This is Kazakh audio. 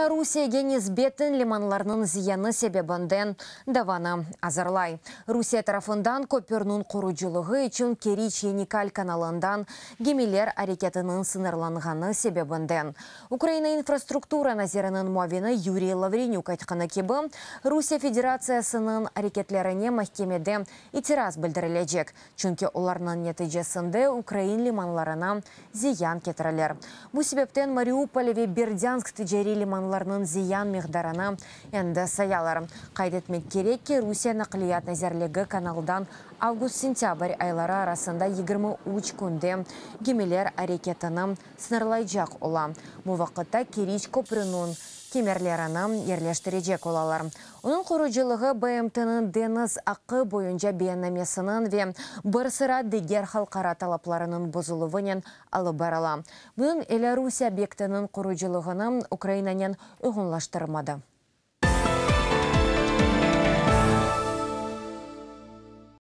Украина Русияге низбетін лиманларының зияны себебінден даваны азырлай. Русия тарафындан көпірнің құруджылығы үшін Керич Еникаль каналындан гемелер әрекетінің сынырланғаны себебінден. Украина инфраструктура назерінің муавины Юрий Лавренюк айтқаны кебі, Русия Федерациясының әрекетлеріне махкемеде итираз білдірілежек. Чүнки оларның нәтижесінде Украин лиманларына зиян кетірілер. Бұл себептен Мариуполь ве Бердянск тижари лиманларының зиян мեղдарына әнді саялар. Қайдетмек керек ке Русия нақлият назерлігі каналдан август-сентябрь айлары арасында 23 күнде гемелер әрекетінің сынырлайжақ ола. Бұл вақытта Керич көпірінің кемерлерінің ерлештірежек олалар. Оның құруджылығы БМТ-ның деңіз ақы бойынша бейіннамесінің ве бір sıra дегер халқара талапларының бұзылуынен алып барала. Бұның Русия объектінің құруджылығының Украинанен ұғынлаштырмады.